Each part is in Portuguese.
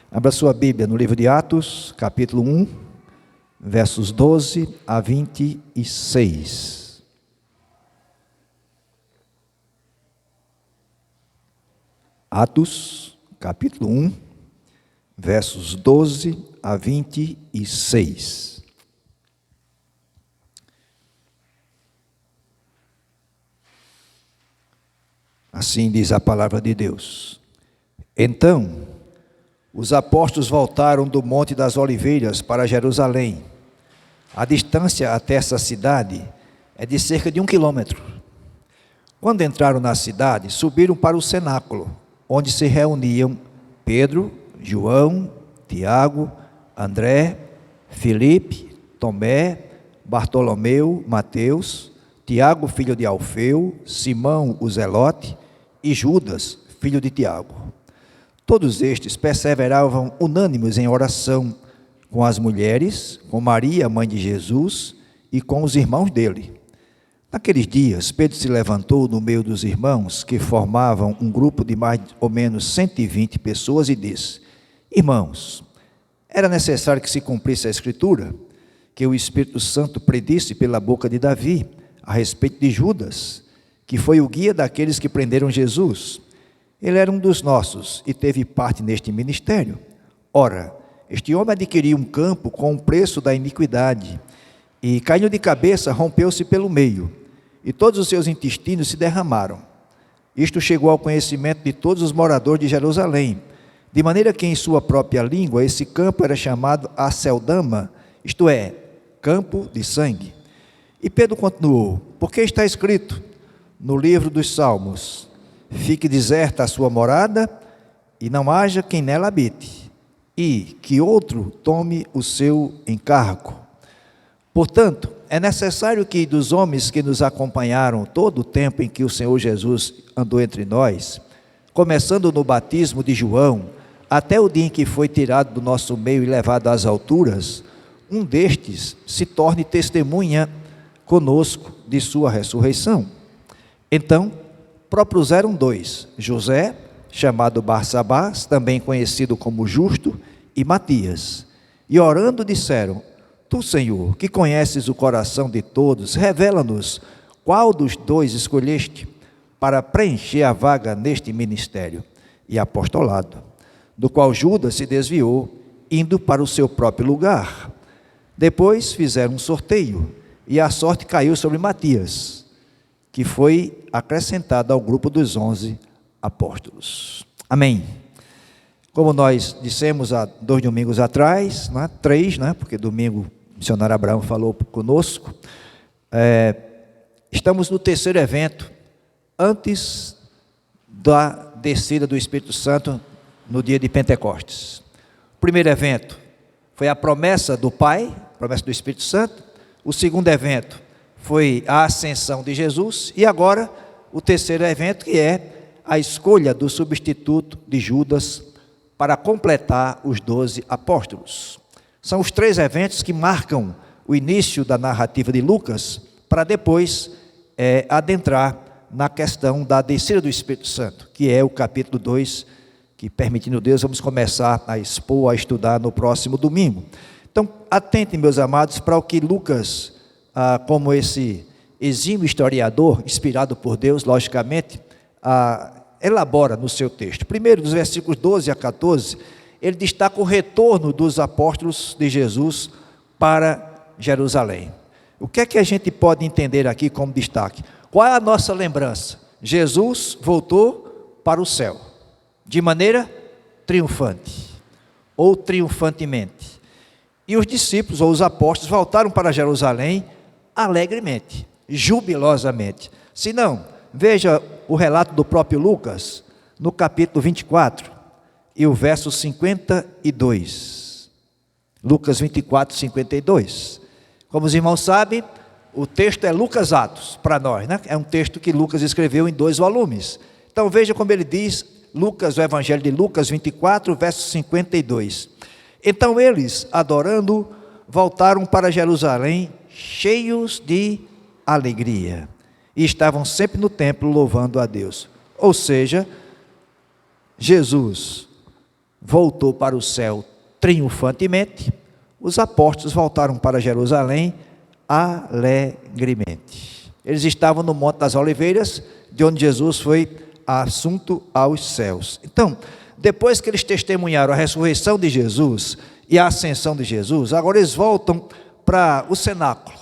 Abra sua Bíblia no livro de Atos, capítulo 1, versos 12 a 26. Atos, capítulo 1, versos 12 a 26. Assim diz a palavra de Deus. Então, os apóstolos voltaram do Monte das Oliveiras para Jerusalém. A distância até essa cidade é de cerca de 1 quilômetro. Quando entraram na cidade, subiram para o cenáculo, onde se reuniam Pedro, João, Tiago, André, Filipe, Tomé, Bartolomeu, Mateus, Tiago, filho de Alfeu, Simão, o Zelote, e Judas, filho de Tiago. Todos estes perseveravam unânimes em oração com as mulheres, com Maria, mãe de Jesus, e com os irmãos dele. Naqueles dias, Pedro se levantou no meio dos irmãos, que formavam um grupo de mais ou menos 120 pessoas, e disse: Irmãos, era necessário que se cumprisse a Escritura, que o Espírito Santo predisse pela boca de Davi, a respeito de Judas, que foi o guia daqueles que prenderam Jesus. Ele era um dos nossos e teve parte neste ministério. Ora, este homem adquiriu um campo com o preço da iniquidade, e caindo de cabeça, rompeu-se pelo meio, e todos os seus intestinos se derramaram. Isto chegou ao conhecimento de todos os moradores de Jerusalém, de maneira que em sua própria língua esse campo era chamado Aceldama, isto é, campo de sangue. E Pedro continuou: porque está escrito no livro dos Salmos: fique deserta a sua morada, e não haja quem nela habite, e que outro tome o seu encargo. Portanto, é necessário que dos homens que nos acompanharam todo o tempo em que o Senhor Jesus andou entre nós, começando no batismo de João, até o dia em que foi tirado do nosso meio e levado às alturas, um destes se torne testemunha conosco de sua ressurreição. Então, propuseram dois: José, chamado Barsabás, também conhecido como Justo, e Matias. E orando disseram: Tu, Senhor, que conheces o coração de todos, revela-nos qual dos dois escolheste para preencher a vaga neste ministério e apostolado, do qual Judas se desviou, indo para o seu próprio lugar. Depois fizeram um sorteio, e a sorte caiu sobre Matias, que foi acrescentado ao grupo dos 11 apóstolos. Amém. Como nós dissemos há 2 domingos atrás, 3, porque domingo o missionário Abraão falou conosco, estamos no terceiro evento, antes da descida do Espírito Santo no dia de Pentecostes. O primeiro evento foi a promessa do Pai, a promessa do Espírito Santo. O segundo evento foi a ascensão de Jesus, e agora o terceiro evento, que é a escolha do substituto de Judas para completar os 12 apóstolos. São os 3 eventos que marcam o início da narrativa de Lucas, para depois adentrar na questão da descida do Espírito Santo, que é o capítulo 2, que, permitindo Deus, vamos começar a expor, a estudar no próximo domingo. Então, atentem, meus amados, para o que Lucas, como esse exímio historiador, inspirado por Deus, logicamente, elabora no seu texto. Primeiro, dos versículos 12 a 14, ele destaca o retorno dos apóstolos de Jesus para Jerusalém. O que é que a gente pode entender aqui como destaque? Qual é a nossa lembrança? Jesus voltou para o céu, de maneira triunfante, ou triunfantemente. E os discípulos, ou os apóstolos, voltaram para Jerusalém alegremente, jubilosamente. Se não, veja o relato do próprio Lucas, no capítulo 24, e o verso 52. Lucas 24, 52. Como os irmãos sabem, o texto é Lucas Atos, para nós, É um texto que Lucas escreveu em 2 volumes. Então veja como ele diz, Lucas, o Evangelho de Lucas 24, verso 52. Então eles, adorando, voltaram para Jerusalém, cheios de alegria, e estavam sempre no templo louvando a Deus. Ou seja, Jesus voltou para o céu triunfantemente, os apóstolos voltaram para Jerusalém alegremente. Eles estavam no Monte das Oliveiras, de onde Jesus foi assunto aos céus. Então, depois que eles testemunharam a ressurreição de Jesus e a ascensão de Jesus, agora eles voltam para o cenáculo,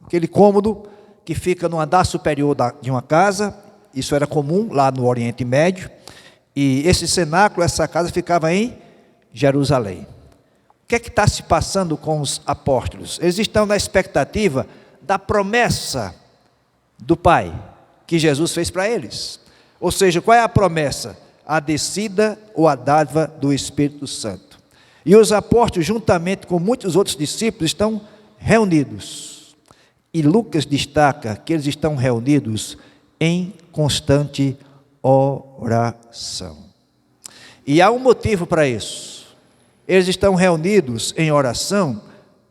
aquele cômodo que fica no andar superior de uma casa. Isso era comum lá no Oriente Médio, e esse cenáculo, essa casa ficava em Jerusalém. O que é que está se passando com os apóstolos? Eles estão na expectativa da promessa do Pai, que Jesus fez para eles. Ou seja, qual é a promessa? A descida ou a dádiva do Espírito Santo. E os apóstolos, juntamente com muitos outros discípulos, estão reunidos. E Lucas destaca que eles estão reunidos em constante oração. E há um motivo para isso. Eles estão reunidos em oração,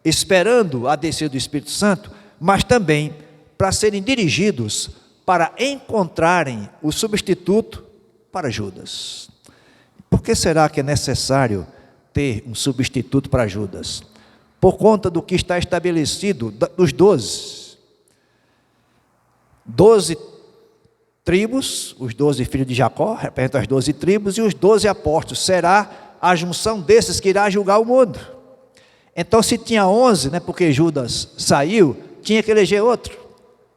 esperando a descida do Espírito Santo, mas também para serem dirigidos para encontrarem o substituto para Judas. Por que será que é necessário ter um substituto para Judas? Por conta do que está estabelecido dos 12 tribos, os 12 filhos de Jacó, representam as 12 tribos, e os 12 apóstolos, será a junção desses que irá julgar o mundo. Então, se tinha 11, porque Judas saiu, tinha que eleger outro,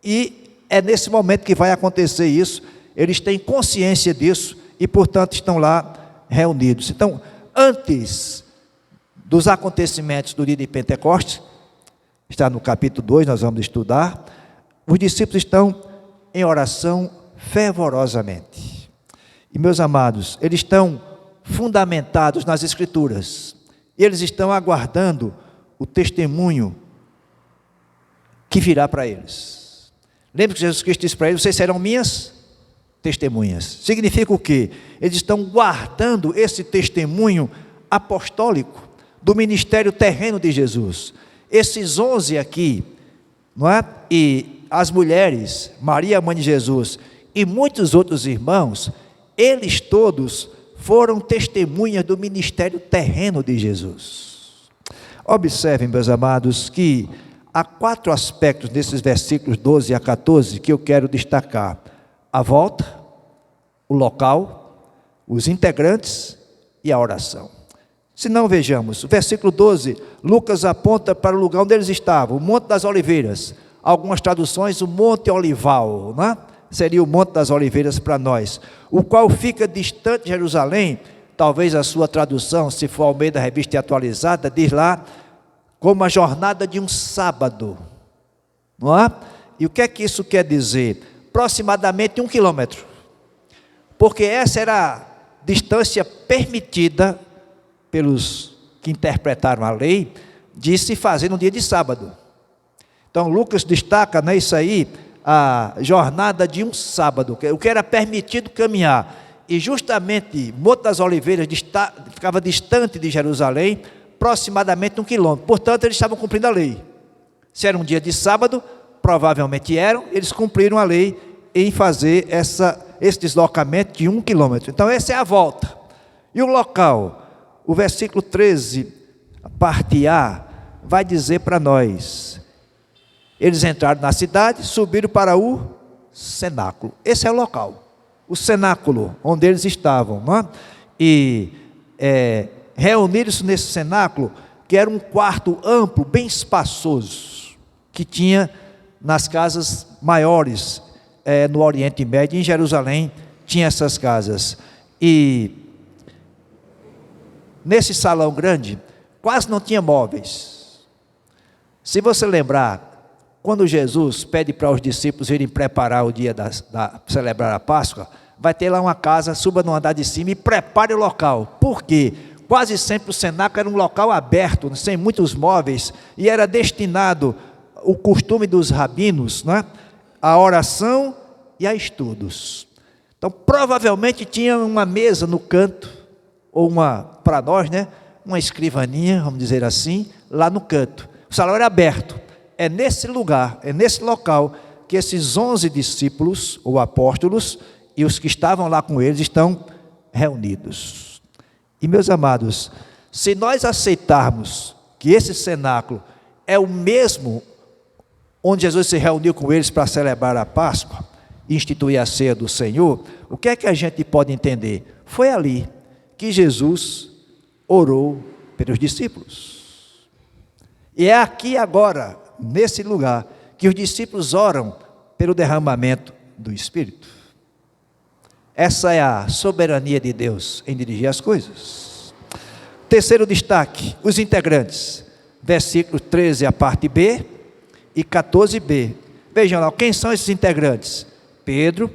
e é nesse momento que vai acontecer isso. Eles têm consciência disso, e portanto estão lá reunidos. Então, antes dos acontecimentos do dia de Pentecostes, está no capítulo 2, nós vamos estudar, os discípulos estão em oração fervorosamente. E meus amados, eles estão fundamentados nas Escrituras, e eles estão aguardando o testemunho que virá para eles. Lembra que Jesus Cristo disse para eles: vocês serão minhas testemunhas. Significa o quê? Eles estão guardando esse testemunho apostólico do ministério terreno de Jesus. Esses 11 aqui, não é? E as mulheres, Maria, mãe de Jesus, e muitos outros irmãos, eles todos foram testemunhas do ministério terreno de Jesus. Observem, meus amados, que há 4 aspectos nesses versículos 12 a 14 que eu quero destacar: a volta, o local, os integrantes e a oração. Se não, vejamos, o versículo 12, Lucas aponta para o lugar onde eles estavam, o Monte das Oliveiras. Algumas traduções, o Monte Olival, né? Seria o Monte das Oliveiras para nós, o qual fica distante de Jerusalém. Talvez a sua tradução, se for Almeida Revista Atualizada, diz lá, como a jornada de um sábado, não é? E o que é que isso quer dizer? Aproximadamente 1 quilômetro, porque essa era a distância permitida pelos que interpretaram a lei, de se fazer no dia de sábado. Então Lucas destaca, né, isso aí, a jornada de um sábado, o que era permitido caminhar, e justamente Monte das Oliveiras ficava distante de Jerusalém, aproximadamente 1 quilômetro, portanto eles estavam cumprindo a lei. Se era um dia de sábado, provavelmente eram, eles cumpriram a lei em fazer esse deslocamento de 1 quilômetro. Então essa é a volta. E o local, o versículo 13, parte A, vai dizer para nós: eles entraram na cidade, subiram para o cenáculo. Esse é o local, o cenáculo onde eles estavam, não é? E reuniram-se nesse cenáculo, que era um quarto amplo, bem espaçoso, que tinha nas casas maiores no Oriente Médio. Em Jerusalém tinha essas casas, e nesse salão grande quase não tinha móveis. Se você lembrar, quando Jesus pede para os discípulos irem preparar o dia celebrar a Páscoa, vai ter lá uma casa, suba no andar de cima e prepare o local. Por quê? Quase sempre o cenáculo era um local aberto, sem muitos móveis, e era destinado, o costume dos rabinos, né, a oração e a estudos. Então provavelmente tinha uma mesa no canto, ou para nós, né, uma escrivaninha, vamos dizer assim, lá no canto. O salão era aberto. É nesse lugar, é nesse local que esses 11 discípulos ou apóstolos e os que estavam lá com eles estão reunidos. E meus amados, se nós aceitarmos que esse cenáculo é o mesmo onde Jesus se reuniu com eles para celebrar a Páscoa, instituir a ceia do Senhor, o que é que a gente pode entender? Foi ali que Jesus orou pelos discípulos. E é aqui agora, nesse lugar, que os discípulos oram pelo derramamento do Espírito. Essa é a soberania de Deus em dirigir as coisas. Terceiro destaque, os integrantes. Versículo 13, a parte B, e 14b. Vejam lá, quem são esses integrantes? Pedro,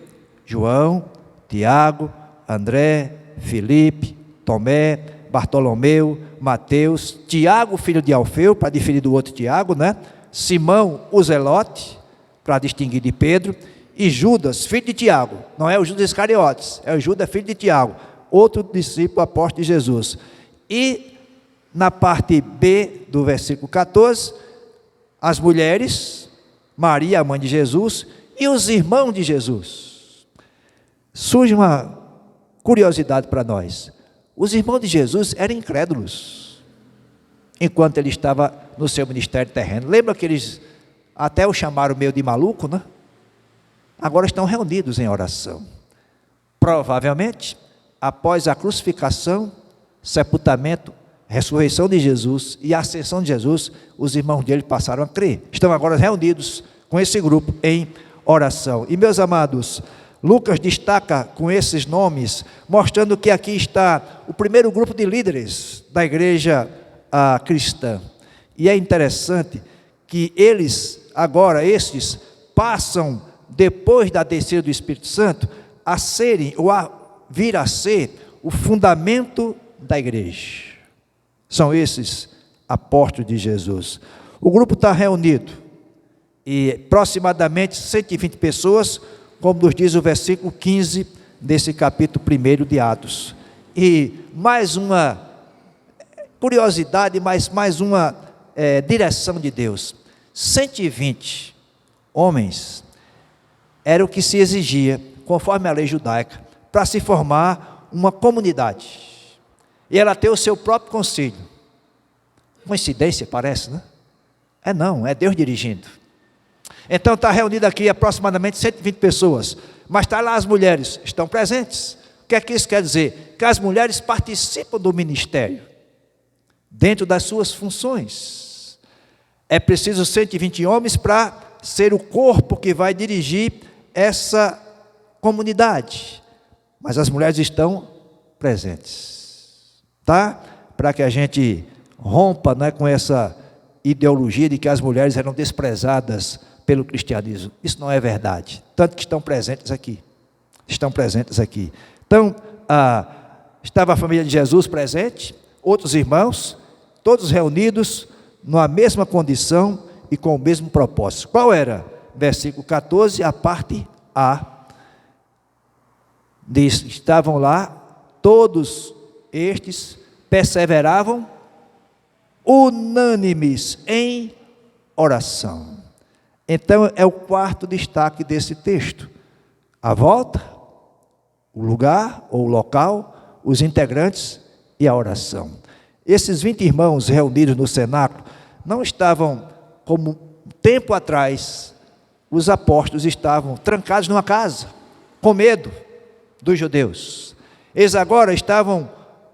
João, Tiago, André, Filipe, Tomé, Bartolomeu, Mateus, Tiago, filho de Alfeu, para diferir do outro Tiago, né? Simão, o Zelote, para distinguir de Pedro, e Judas, filho de Tiago. Não é o Judas Iscariotes, é o Judas, filho de Tiago, outro discípulo apóstolo de Jesus. E na parte B do versículo 14, as mulheres, Maria, a mãe de Jesus, e os irmãos de Jesus. Surge uma curiosidade para nós. Os irmãos de Jesus eram incrédulos, enquanto ele estava no seu ministério terreno. Lembra que eles até o chamaram meio de maluco, né? Agora estão reunidos em oração. Provavelmente, após a crucificação, sepultamento, ressurreição de Jesus e a ascensão de Jesus, os irmãos dele passaram a crer. Estão agora reunidos com esse grupo em oração. E meus amados, Lucas destaca com esses nomes, mostrando que aqui está o primeiro grupo de líderes da igreja cristã. E é interessante que eles, agora, estes, passam, depois da descida do Espírito Santo, a serem, ou a vir a ser, o fundamento da igreja. São esses apóstolos de Jesus. O grupo está reunido, e aproximadamente 120 pessoas, como nos diz o versículo 15 desse capítulo 1 de Atos. E mais uma curiosidade, mais uma direção de Deus. 120 homens era o que se exigia, conforme a lei judaica, para se formar uma comunidade. E ela tem o seu próprio conselho. Coincidência, parece, né? Não, é Deus dirigindo. Então está reunido aqui aproximadamente 120 pessoas, mas está lá as mulheres, estão presentes. O que é que isso quer dizer? Que as mulheres participam do ministério, dentro das suas funções. É preciso 120 homens para ser o corpo que vai dirigir essa comunidade, mas as mulheres estão presentes, tá? Para que a gente rompa, né, com essa ideologia de que as mulheres eram desprezadas pelo cristianismo. Isso não é verdade, tanto que estão presentes aqui. Então, estava a família de Jesus presente, outros irmãos, todos reunidos, numa mesma condição e com o mesmo propósito. Qual era? Versículo 14, a parte A, diz, estavam lá, todos estes perseveravam unânimes em oração. Então é o quarto destaque desse texto. A volta, o lugar ou o local, os integrantes e a oração. Esses 20 irmãos reunidos no cenáculo não estavam como tempo atrás os apóstolos estavam trancados numa casa, com medo dos judeus. Eles agora estavam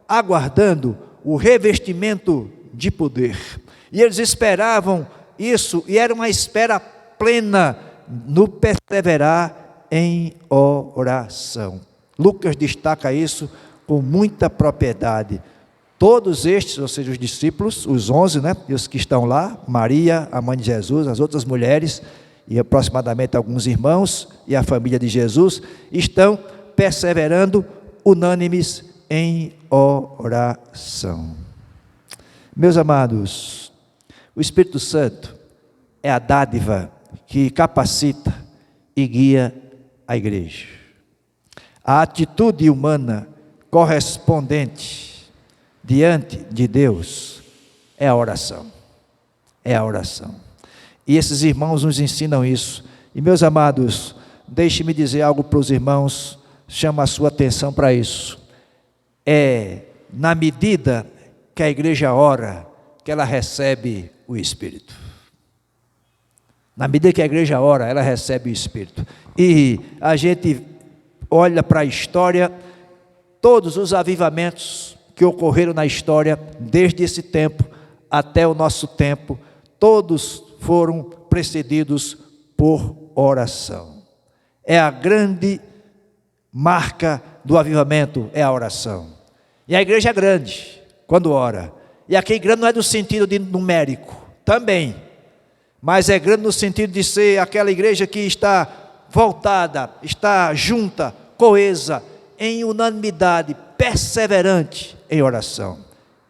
aguardando o revestimento de poder. E eles esperavam isso, e era uma espera plena no perseverar em oração. Lucas destaca isso com muita propriedade. Todos estes, ou seja, os discípulos, os 11, né, e os que estão lá, Maria, a mãe de Jesus, as outras mulheres, e aproximadamente alguns irmãos, e a família de Jesus, estão perseverando unânimes em oração. Meus amados, o Espírito Santo é a dádiva que capacita e guia a igreja. A atitude humana correspondente diante de Deus é a oração. É a oração. E esses irmãos nos ensinam isso. E meus amados, deixe-me dizer algo para os irmãos, chama a sua atenção para isso. É na medida que a igreja ora, que ela recebe o Espírito. Na medida que a igreja ora, ela recebe o Espírito. E a gente olha para a história, todos os avivamentos que ocorreram na história, desde esse tempo até o nosso tempo, todos foram precedidos por oração. É a grande marca do avivamento, é a oração. E a igreja é grande quando ora. E aqui grande não é do sentido de numérico, também. Mas é grande no sentido de ser aquela igreja que está voltada, está junta, coesa, em unanimidade, perseverante em oração.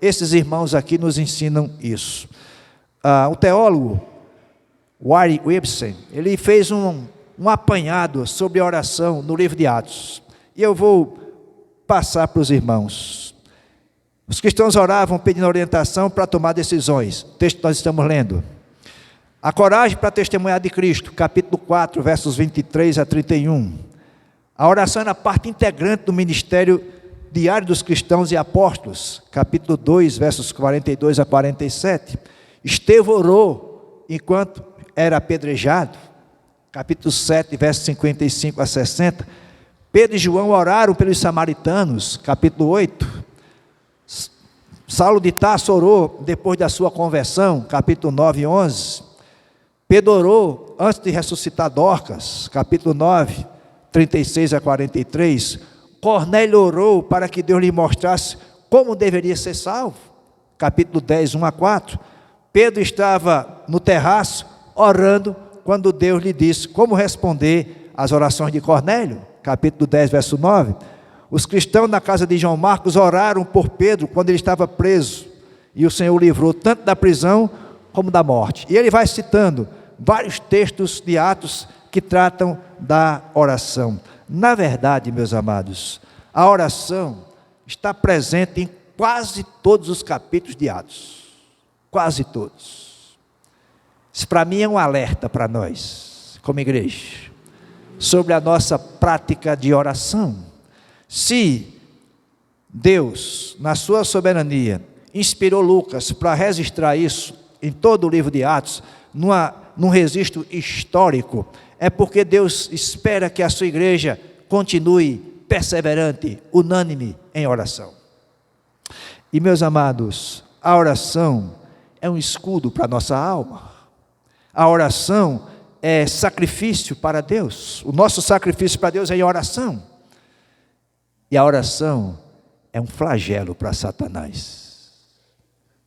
Esses irmãos aqui nos ensinam isso. O teólogo Warren Wiersbe, ele fez um apanhado sobre a oração no livro de Atos. E eu vou passar para os irmãos. Os cristãos oravam pedindo orientação para tomar decisões. O texto que nós estamos lendo. A coragem para testemunhar de Cristo, capítulo 4, versos 23 a 31. A oração era parte integrante do ministério diário dos cristãos e apóstolos, capítulo 2, versos 42 a 47. Estevão orou enquanto era apedrejado, capítulo 7, versos 55 a 60. Pedro e João oraram pelos samaritanos, capítulo 8. Saulo de Tarso orou depois da sua conversão, capítulo 9 e 11. Pedro orou antes de ressuscitar Dorcas, capítulo 9, 36 a 43. Cornélio orou para que Deus lhe mostrasse como deveria ser salvo, capítulo 10, 1 a 4. Pedro estava no terraço orando quando Deus lhe disse como responder às orações de Cornélio, capítulo 10, verso 9. Os cristãos na casa de João Marcos oraram por Pedro quando ele estava preso, e o Senhor o livrou tanto da prisão como da morte. E ele vai citando vários textos de Atos que tratam da oração. Na verdade, meus amados, a oração está presente em quase todos os capítulos de Atos. Quase todos. Isso para mim é um alerta para nós, como igreja, sobre a nossa prática de oração. Se Deus, na sua soberania, inspirou Lucas para registrar isso em todo o livro de Atos, num registro histórico, é porque Deus espera que a sua igreja continue perseverante, unânime em oração. E meus amados, a oração é um escudo para a nossa alma. A oração é sacrifício para Deus. O nosso sacrifício para Deus é em oração. E a oração é um flagelo para Satanás.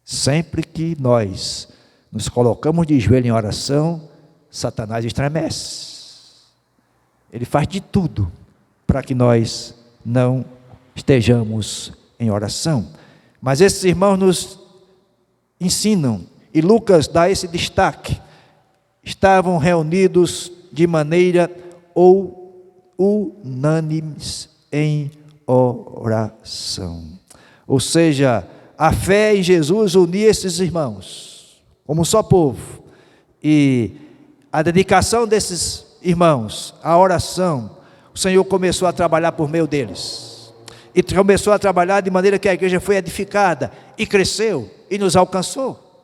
Sempre que nós nos colocamos de joelho em oração, Satanás estremece. Ele faz de tudo para que nós não estejamos em oração. Mas esses irmãos nos ensinam, e Lucas dá esse destaque: estavam reunidos de maneira unânimes em oração. Ou seja, a fé em Jesus unia esses irmãos como um só povo, e a dedicação desses irmãos à oração, o Senhor começou a trabalhar por meio deles, e começou a trabalhar de maneira que a igreja foi edificada, e cresceu, e nos alcançou.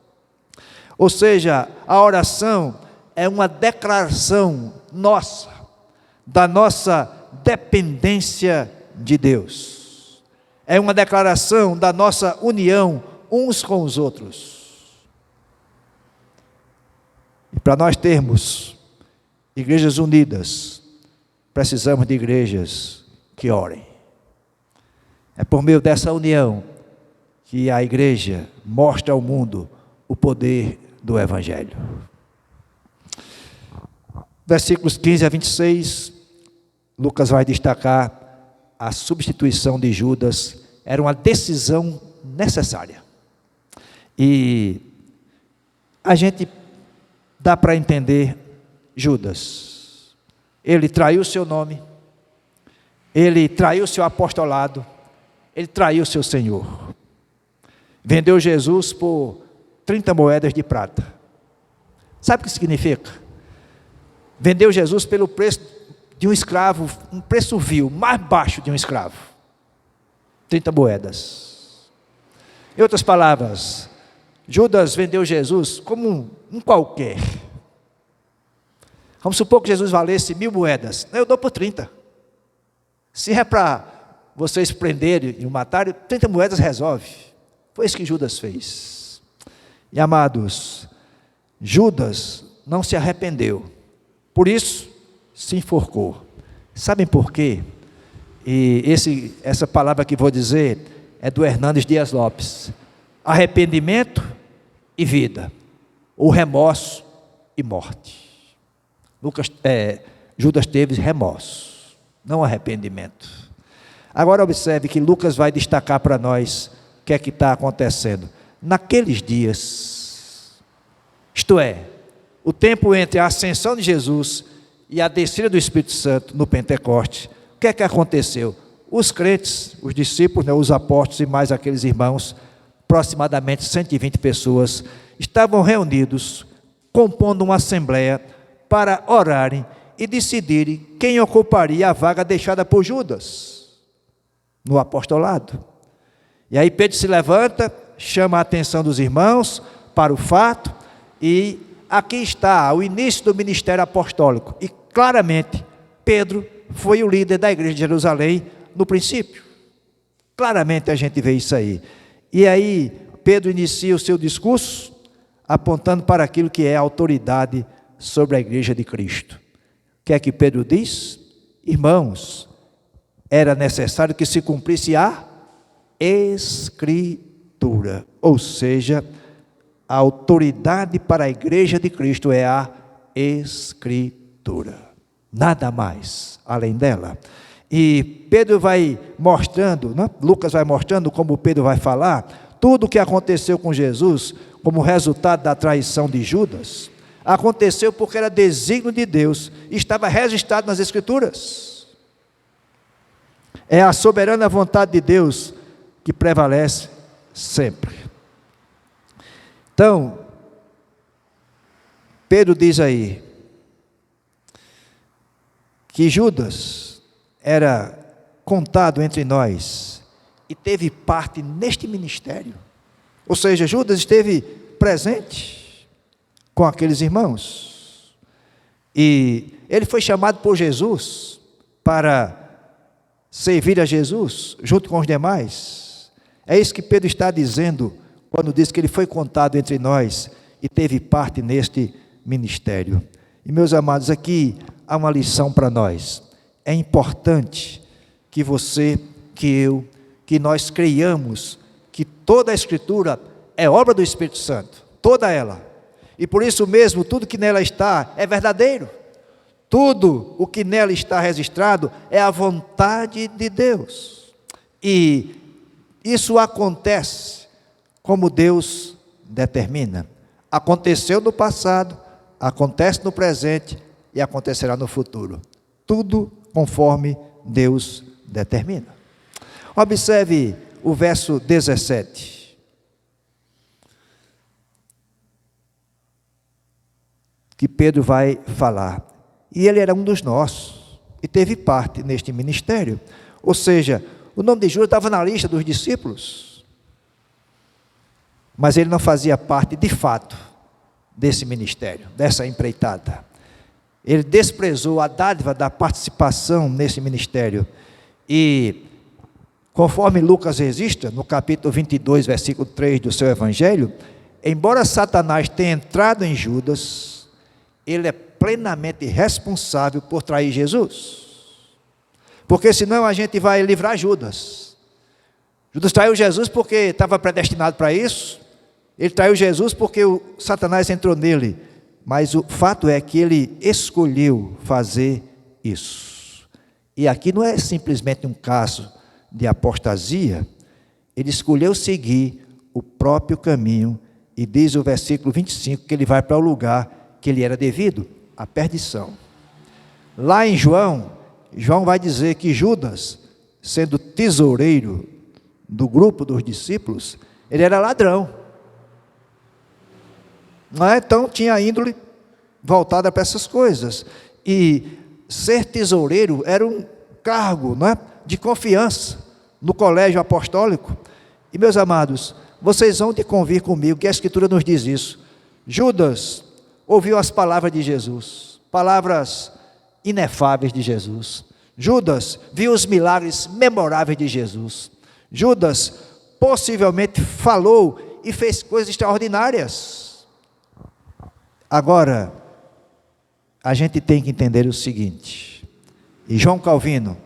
Ou seja, a oração é uma declaração nossa, da nossa dependência de Deus, é uma declaração da nossa união uns com os outros. E para nós termos igrejas unidas, precisamos de igrejas que orem. É por meio dessa união que a igreja mostra ao mundo o poder do Evangelho. Versículos 15 a 26, Lucas vai destacar a substituição de Judas. Era uma decisão necessária. E a gente dá para entender Judas. Ele traiu seu nome, ele traiu seu apostolado, ele traiu seu Senhor. Vendeu Jesus por 30 moedas de prata. Sabe o que significa? Vendeu Jesus pelo preço de um escravo, um preço vil, mais baixo de um escravo. 30 moedas. Em outras palavras, Judas vendeu Jesus como um qualquer. Vamos supor que Jesus valesse 1.000 moedas. Eu dou por 30. Se é para vocês prenderem e o matarem, 30 moedas resolve. Foi isso que Judas fez. E amados, Judas não se arrependeu. Por isso, se enforcou. Sabem por quê? E essa palavra que vou dizer é do Hernandes Dias Lopes. Arrependimento e vida. Ou remorso e morte. Judas teve remorso, não arrependimento. Agora observe que Lucas vai destacar para nós o que é que está acontecendo. Naqueles dias, isto é, o tempo entre a ascensão de Jesus e a descida do Espírito Santo no Pentecoste, o que é que aconteceu? Os crentes, os discípulos, os apóstolos e mais aqueles irmãos, aproximadamente 120 pessoas, estavam reunidos, compondo uma assembleia para orarem e decidirem quem ocuparia a vaga deixada por Judas no apostolado. E aí Pedro se levanta, chama a atenção dos irmãos para o fato, e aqui está o início do ministério apostólico. E claramente Pedro foi o líder da igreja de Jerusalém no princípio. Claramente a gente vê isso aí. E aí Pedro inicia o seu discurso apontando para aquilo que é a autoridade sobre a igreja de Cristo. O que é que Pedro diz? Irmãos, era necessário que se cumprisse a Escritura, ou seja, a autoridade para a igreja de Cristo é a Escritura, nada mais além dela. E Pedro vai mostrando, Lucas vai mostrando como Pedro vai falar, tudo o que aconteceu com Jesus, como resultado da traição de Judas, aconteceu porque era desígnio de Deus, estava registrado nas Escrituras. É a soberana vontade de Deus que prevalece sempre. Então, Pedro diz aí que Judas era contado entre nós e teve parte neste ministério. Ou seja, Judas esteve presente com aqueles irmãos. E ele foi chamado por Jesus para servir a Jesus junto com os demais. É isso que Pedro está dizendo quando diz que ele foi contado entre nós e teve parte neste ministério. E meus amados, aqui há uma lição para nós. É importante que você, que eu, que nós creiamos que toda a Escritura é obra do Espírito Santo, toda ela. E por isso mesmo, tudo que nela está é verdadeiro. Tudo o que nela está registrado é a vontade de Deus. E isso acontece como Deus determina. Aconteceu no passado, acontece no presente e acontecerá no futuro. Tudo conforme Deus determina. Observe o verso 17. Que Pedro vai falar. E ele era um dos nossos, e teve parte neste ministério. Ou seja, o nome de Judas estava na lista dos discípulos, mas ele não fazia parte, de fato, desse ministério, dessa empreitada. Ele desprezou a dádiva da participação nesse ministério. E, conforme Lucas registra, no capítulo 22, versículo 3 do seu evangelho, embora Satanás tenha entrado em Judas, ele é plenamente responsável por trair Jesus, porque senão a gente vai livrar Judas. Judas traiu Jesus porque estava predestinado para isso, ele traiu Jesus porque o Satanás entrou nele, mas o fato é que ele escolheu fazer isso. E aqui não é simplesmente um caso de apostasia, ele escolheu seguir o próprio caminho, e diz o versículo 25 que ele vai para o lugar que ele era devido, a perdição. Lá em João vai dizer que Judas, sendo tesoureiro do grupo dos discípulos, ele era ladrão. Então tinha índole voltada para essas coisas. E ser tesoureiro era um cargo de confiança no colégio apostólico. E meus amados, vocês vão de convir comigo, que a Escritura nos diz isso. Judas ouviu as palavras de Jesus, palavras inefáveis de Jesus. Judas viu os milagres memoráveis de Jesus. Judas possivelmente falou e fez coisas extraordinárias. Agora, a gente tem que entender o seguinte, e João Calvino,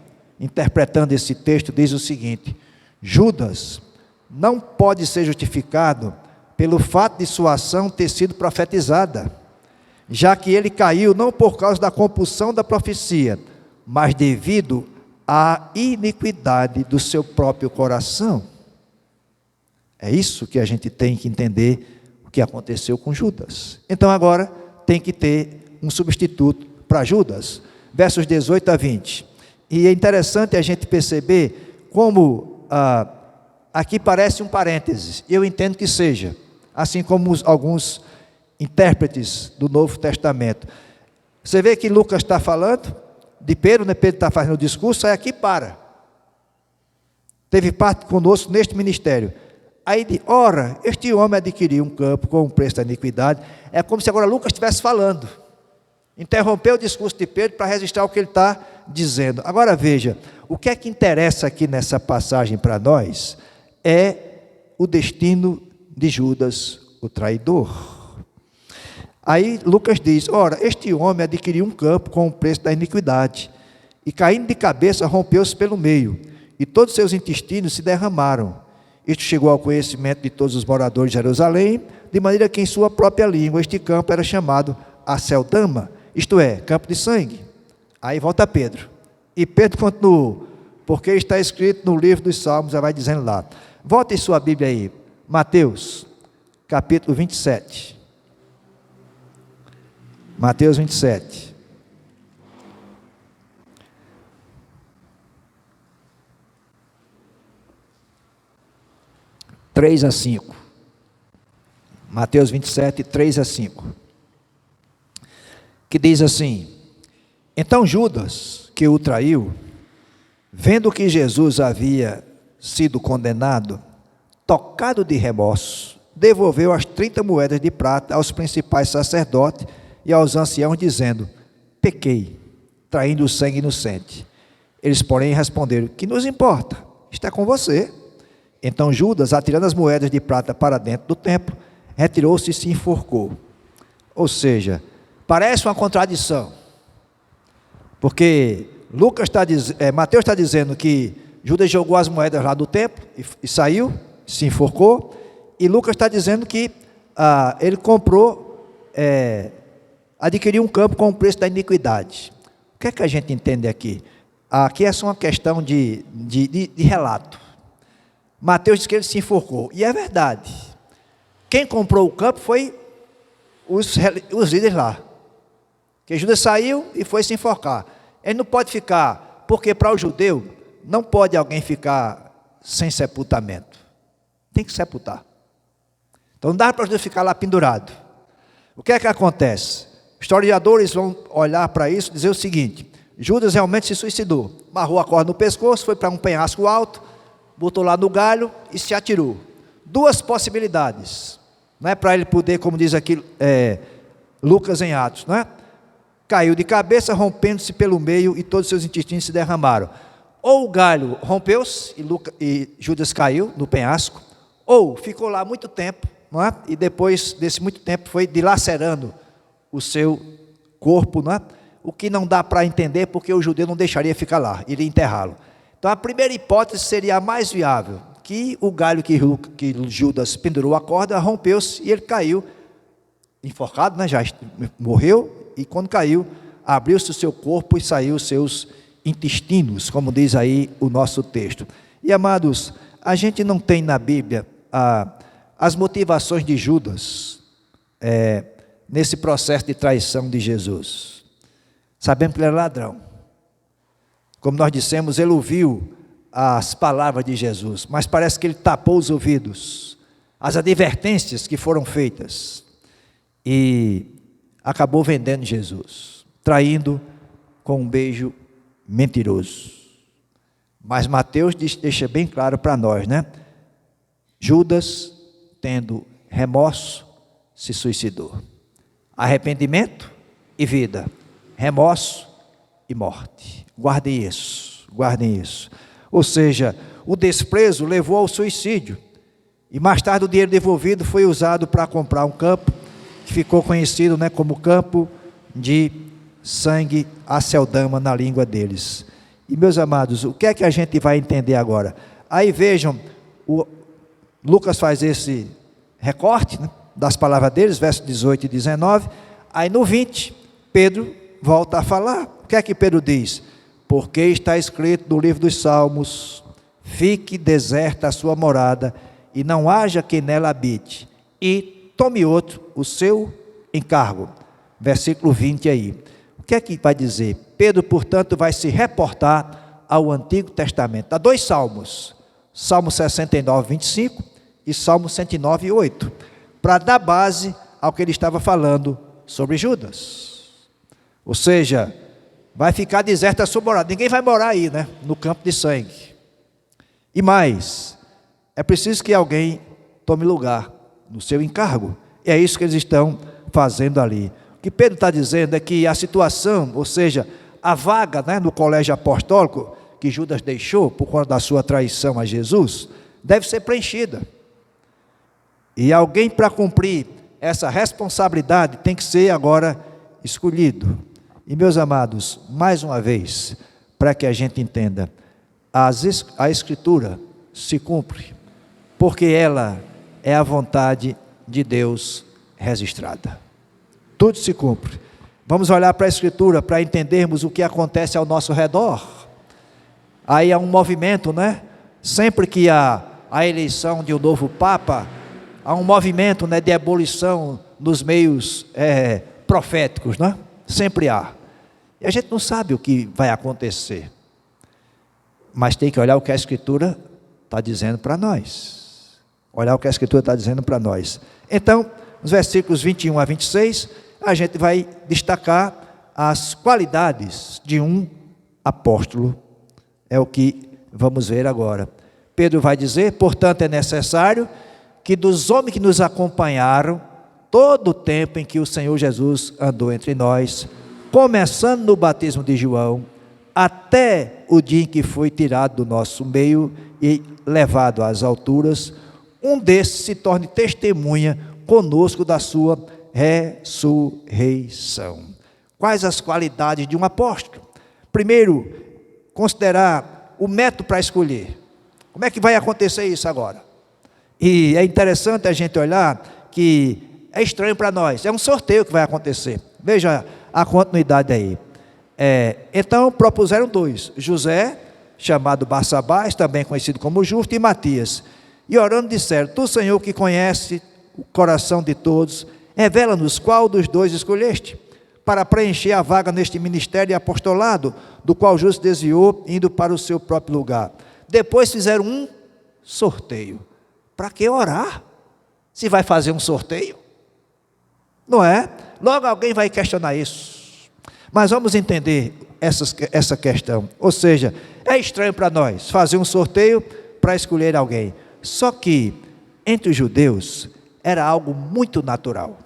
interpretando esse texto, diz o seguinte: Judas não pode ser justificado pelo fato de sua ação ter sido profetizada, já que ele caiu não por causa da compulsão da profecia, mas devido à iniquidade do seu próprio coração. É isso que a gente tem que entender o que aconteceu com Judas. Então agora tem que ter um substituto para Judas. Versos 18 a 20. E é interessante a gente perceber como aqui parece um parênteses. Eu entendo que seja, assim como alguns intérpretes do Novo Testamento. Você vê que Lucas está falando de Pedro, né? Pedro está fazendo o discurso, aí aqui para. Teve parte conosco neste ministério. Aí diz, ora, este homem adquiriu um campo com um preço da iniquidade. É como se agora Lucas estivesse falando. Interrompeu o discurso de Pedro para registrar o que ele está dizendo. Agora veja, o que é que interessa aqui nessa passagem para nós é o destino de Judas, o traidor. Aí Lucas diz, ora, este homem adquiriu um campo com o preço da iniquidade, e caindo de cabeça rompeu-se pelo meio, e todos seus intestinos se derramaram. Isto chegou ao conhecimento de todos os moradores de Jerusalém, de maneira que em sua própria língua este campo era chamado Aceldama, isto é, campo de sangue. Aí volta Pedro, e Pedro continuou, porque está escrito no livro dos Salmos, já vai dizendo lá. Volta em sua Bíblia aí, Mateus, capítulo 27. Mateus 27. Três a 5. Mateus 27, 3 a 5. Que diz assim: então Judas, que o traiu, vendo que Jesus havia sido condenado, tocado de remorso, devolveu as 30 moedas de prata aos principais sacerdotes e aos anciãos, dizendo: pequei, traindo o sangue inocente. Eles, porém, responderam: que nos importa? Está com você. Então Judas, atirando as moedas de prata para dentro do templo, retirou-se e se enforcou. Ou seja, parece uma contradição, porque Mateus está dizendo que Judas jogou as moedas lá do templo e saiu, se enforcou, e Lucas está dizendo que ele comprou, adquiriu um campo com o preço da iniquidade. O que é que a gente entende aqui? Aqui é só uma questão de relato. Mateus diz que ele se enforcou, e é verdade. Quem comprou o campo foi os líderes lá, que Judas saiu e foi se enforcar. Ele não pode ficar, porque para o judeu não pode alguém ficar sem sepultamento, tem que sepultar. Então não dá para Judas ficar lá pendurado. O que é que acontece? Historiadores vão olhar para isso e dizer o seguinte: Judas realmente se suicidou, amarrou a corda no pescoço, foi para um penhasco alto, botou lá no galho e se atirou. Duas possibilidades, não é, para ele poder, como diz aqui Lucas em Atos, não é? Caiu de cabeça, rompendo-se pelo meio, e todos os seus intestinos se derramaram. Ou o galho rompeu-se e Judas caiu no penhasco, ou ficou lá muito tempo, não é? E depois desse muito tempo foi dilacerando o seu corpo, não é? O que não dá para entender, porque o judeu não deixaria ficar lá, iria enterrá-lo. Então a primeira hipótese seria a mais viável, que o galho que Judas pendurou a corda rompeu-se e ele caiu enforcado, né? Já morreu, e quando caiu, abriu-se o seu corpo e saiu os seus intestinos, como diz aí o nosso texto. E amados, a gente não tem na Bíblia as motivações de Judas nesse processo de traição de Jesus. Sabemos que ele era ladrão. Como nós dissemos, ele ouviu as palavras de Jesus, mas parece que ele tapou os ouvidos às advertências que foram feitas e acabou vendendo Jesus, traindo com um beijo mentiroso. Mas Mateus deixa bem claro para nós, né? Judas tendo remorso, se suicidou. Arrependimento e vida, remorso e morte. Guardem isso, guardem isso. Ou seja, o desprezo levou ao suicídio. E mais tarde o dinheiro devolvido foi usado para comprar um campo, que ficou conhecido, né, como campo de sangue Aceldama na língua deles. E meus amados, o que é que a gente vai entender agora? Aí vejam, Lucas faz esse recorte, né, das palavras deles, versos 18 e 19. Aí no 20, Pedro volta a falar. O que é que Pedro diz? Porque está escrito no livro dos Salmos: fique deserta a sua morada, e não haja quem nela habite, e tome outro o seu encargo. Versículo 20 aí. O que é que vai dizer? Pedro, portanto, vai se reportar ao Antigo Testamento. Há dois salmos, Salmo 69, 25 e Salmo 109, 8, para dar base ao que ele estava falando sobre Judas. Ou seja, vai ficar deserta a sua morada. Ninguém vai morar aí, né? No campo de sangue. E mais, é preciso que alguém tome lugar no seu encargo. E é isso que eles estão fazendo ali. O que Pedro está dizendo é que a situação, ou seja, a vaga, né, no colégio apostólico que Judas deixou por conta da sua traição a Jesus, deve ser preenchida. E alguém para cumprir essa responsabilidade tem que ser agora escolhido. E meus amados, mais uma vez, para que a gente entenda, a Escritura se cumpre, porque ela é a vontade de Deus registrada. Tudo se cumpre. Vamos olhar para a Escritura para entendermos o que acontece ao nosso redor. Aí há um movimento, né? Sempre que há a eleição de um novo Papa, há um movimento, né, de ebulição nos meios proféticos, né? Sempre há. E a gente não sabe o que vai acontecer, mas tem que olhar o que a Escritura está dizendo para nós. Olhar o que a Escritura está dizendo para nós. Então, nos versículos 21 a 26, a gente vai destacar as qualidades de um apóstolo. É o que vamos ver agora. Pedro vai dizer: portanto, é necessário que dos homens que nos acompanharam todo o tempo em que o Senhor Jesus andou entre nós, começando no batismo de João, até o dia em que foi tirado do nosso meio e levado às alturas, um desses se torne testemunha conosco da sua ressurreição. Quais as qualidades de um apóstolo? Primeiro, considerar o método para escolher. Como é que vai acontecer isso agora? E é interessante a gente olhar que é estranho para nós, é um sorteio que vai acontecer. Veja a continuidade aí. Então propuseram dois: José, chamado Barsabás, também conhecido como Justo, e Matias. E orando disseram: tu, Senhor, que conhece o coração de todos, revela-nos qual dos dois escolheste, para preencher a vaga neste ministério e apostolado, do qual Justo desviou, indo para o seu próprio lugar. Depois fizeram um sorteio. Para que orar? Se vai fazer um sorteio? Não é? Logo alguém vai questionar isso. Mas vamos entender essa questão. Ou seja, é estranho para nós fazer um sorteio para escolher alguém. Só que, entre os judeus, era algo muito natural.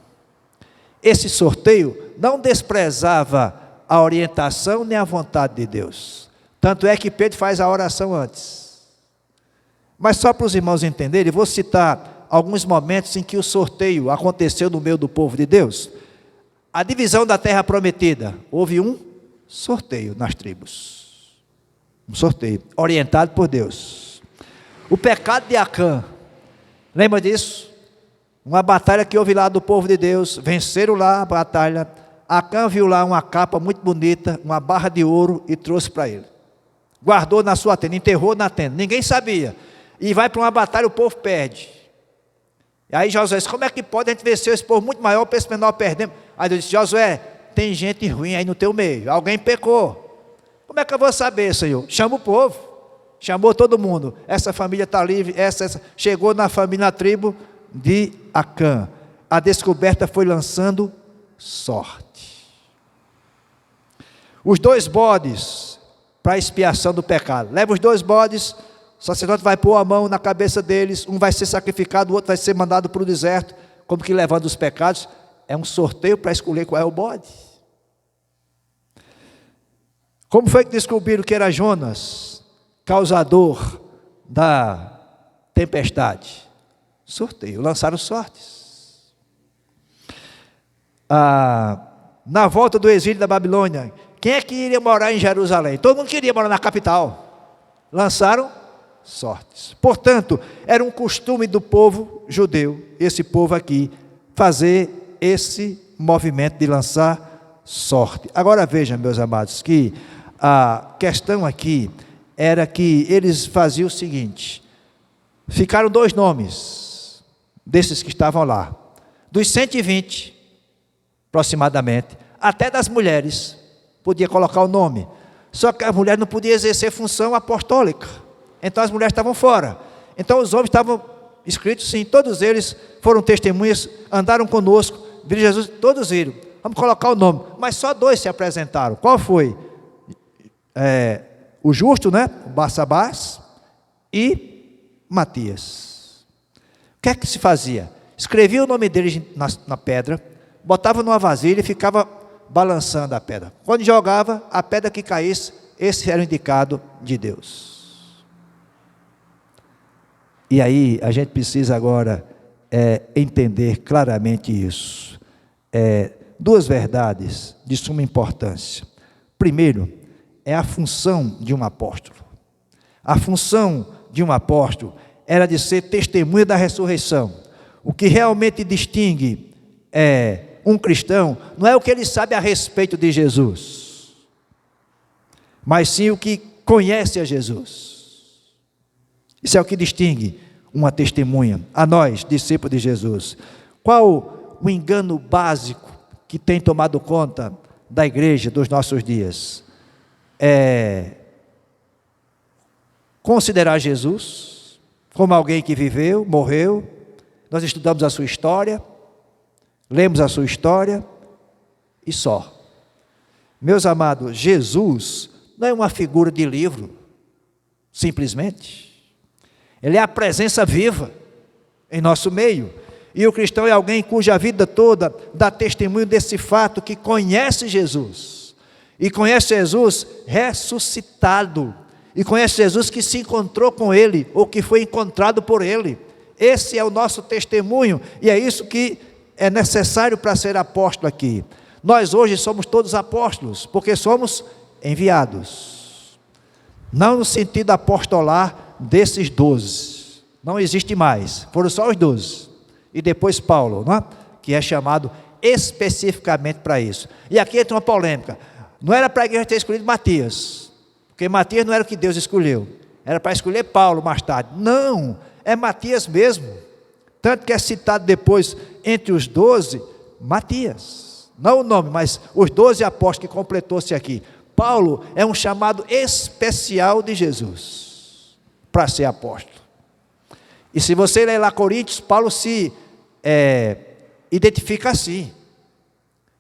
Esse sorteio não desprezava a orientação nem a vontade de Deus. Tanto é que Pedro faz a oração antes. Mas só para os irmãos entenderem, vou citar alguns momentos em que o sorteio aconteceu no meio do povo de Deus. A divisão da terra prometida, houve um sorteio nas tribos. Um sorteio, orientado por Deus. O pecado de Acã, lembra disso? Uma batalha que houve lá do povo de Deus, venceram lá a batalha. Acã viu lá uma capa muito bonita, uma barra de ouro, e trouxe para ele. Guardou na sua tenda, enterrou na tenda, ninguém sabia. E vai para uma batalha, o povo perde. E aí Josué disse: como é que pode a gente vencer esse povo muito maior, para esse menor perdemos? Aí Deus disse: Josué, tem gente ruim aí no teu meio, alguém pecou. Como é que eu vou saber, Senhor? Chama o povo. Chamou todo mundo. Essa família está livre, essa. Chegou na família, na tribo de Acã. A descoberta foi lançando sorte. Os dois bodes para expiação do pecado. Leva os dois bodes, o sacerdote vai pôr a mão na cabeça deles, um vai ser sacrificado, o outro vai ser mandado para o deserto, como que levando os pecados. É um sorteio para escolher qual é o bode. Como foi que descobriram que era Jonas, causador da tempestade? Sorteio, lançaram sortes. Na volta do exílio da Babilônia, quem é que iria morar em Jerusalém? Todo mundo queria morar na capital. Lançaram sortes. Portanto, era um costume do povo judeu, esse povo aqui, fazer esse movimento de lançar sorte. Agora vejam, meus amados, que a questão aqui era que eles faziam o seguinte: ficaram 2 nomes desses que estavam lá, dos 120 aproximadamente, até das mulheres podia colocar o nome, só que a mulher não podia exercer função apostólica, então as mulheres estavam fora. Então os homens estavam escritos, sim, todos eles foram testemunhas, andaram conosco, viram Jesus, todos viram. Vamos colocar o nome, mas só 2 se apresentaram. Qual foi? O justo, né? Barsabás e Matias. O que é que se fazia? Escrevia o nome deles na pedra, botava numa vasilha e ficava balançando a pedra. Quando jogava, a pedra que caísse, esse era o indicado de Deus. E aí a gente precisa agora entender claramente isso. 2 verdades de suma importância. Primeiro, é a função de um apóstolo. A função de um apóstolo era de ser testemunha da ressurreição. O que realmente distingue um cristão não é o que ele sabe a respeito de Jesus, mas sim o que conhece a Jesus. Isso é o que distingue uma testemunha, a nós, discípulos de Jesus. Qual o engano básico que tem tomado conta da igreja dos nossos dias? Considerar Jesus como alguém que viveu, morreu, nós estudamos a sua história, lemos a sua história e só. Meus amados, Jesus não é uma figura de livro, simplesmente. Ele é a presença viva em nosso meio. E o cristão é alguém cuja vida toda dá testemunho desse fato, que conhece Jesus. E conhece Jesus ressuscitado. E conhece Jesus que se encontrou com Ele, ou que foi encontrado por Ele. Esse é o nosso testemunho, e é isso que é necessário para ser apóstolo aqui. Nós hoje somos todos apóstolos, porque somos enviados. Não no sentido apostolar desses 12. Não existe mais, foram só os 12. E depois Paulo, não é? Que é chamado especificamente para isso. E aqui entra uma polêmica. Não era para a igreja ter escolhido Matias, porque Matias não era o que Deus escolheu. Era para escolher Paulo mais tarde. Não, é Matias mesmo. Tanto que é citado depois, entre os 12, Matias. Não o nome, mas os 12 apóstolos que completou-se aqui. Paulo é um chamado especial de Jesus para ser apóstolo. E se você ler lá Coríntios, Paulo se identifica assim: